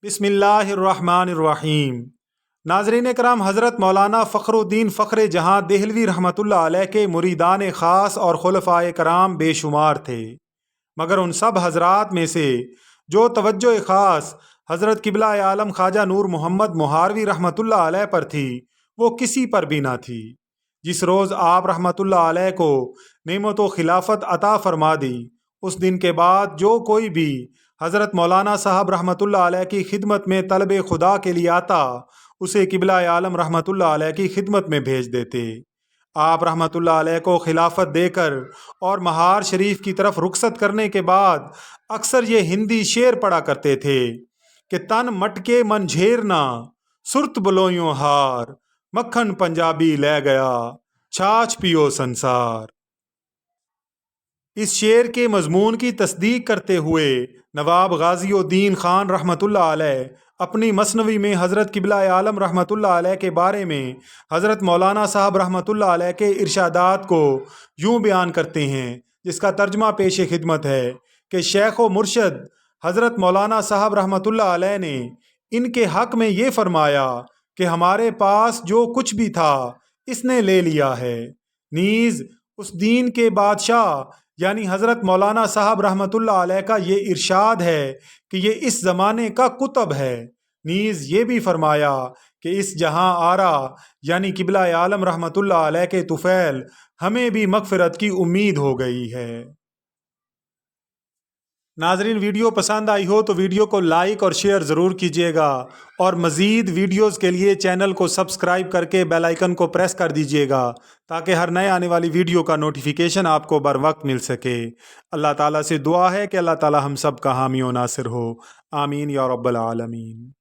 बिस्मिल्लाहिर्रहमानिर्रहीम। नाज़रीन करम, हज़रत मौलाना फ़खरुद्दीन फ़ख्र जहाँ देहलवी रहमतुल्लाह अलैह के मुरीदान ख़ास और खुलफ़ाए कराम बेशुमार थे, मगर उन सब हज़रात में से जो तवज्जो ख़ास हज़रत क़िबला आलम ख्वाजा नूर मोहम्मद मोहारवी रहमतुल्लाह अलैह पर थी, वो किसी पर भी ना थी। जिस रोज़ आप रहमतुल्लाह अलैह को नेमत व खिलाफत अता फरमा दी, उस दिन के बाद जो कोई भी हज़रत मौलाना साहब रहमतुल्लाह अलैह की खिदमत में तलब खुदा के लिए आता, उसे क़िबला आलम रहमतुल्लाह अलैह की खिदमत में भेज देते। आप रहमतुल्लाह अलैह को खिलाफत देकर और महार शरीफ की तरफ रुखसत करने के बाद अक्सर ये हिंदी शेर पढ़ा करते थे कि तन मटके मन झेरना, सुरत बलोयों हार, मक्खन पंजाबी ले गया, छाछ पियो संसार। इस शेर के मजमून की तस्दीक करते हुए नवाब गाज़ीउद्दीन खान रहमतुल्लाह अलैह अपनी मसनवी में हज़रत क़िबला आलम रहमतुल्लाह अलैह के बारे में हज़रत मौलाना साहब रहमतुल्लाह अलैह के इरशादात को यूँ बयान करते हैं, जिसका तर्जमा पेश खिदमत है कि शेख व मुर्शद हज़रत मौलाना साहब रहमतुल्लाह अलैह ने इनके हक़ में ये फरमाया कि हमारे पास जो कुछ भी था इसने ले लिया है। नीज़ उस दीन के बादशाह यानी हज़रत मौलाना साहब रहमतुल्लाह अलैह का ये इरशाद है कि ये इस ज़माने का कुतब है। नीज़ ये भी फरमाया कि इस जहां आरा यानी क़िबला आलम रहमतुल्लाह अलैह के तुफ़ैल हमें भी मग़फ़िरत की उम्मीद हो गई है। नाज़रीन, वीडियो पसंद आई हो तो वीडियो को लाइक और शेयर ज़रूर कीजिएगा और मज़ीद वीडियोस के लिए चैनल को सब्सक्राइब करके बेल आइकन को प्रेस कर दीजिएगा ताकि हर नए आने वाली वीडियो का नोटिफिकेशन आपको बर वक्त मिल सके। अल्लाह ताला से दुआ है कि अल्लाह ताला हम सब का हामी व नासिर हो। आमीन या रब्बल आलमीन।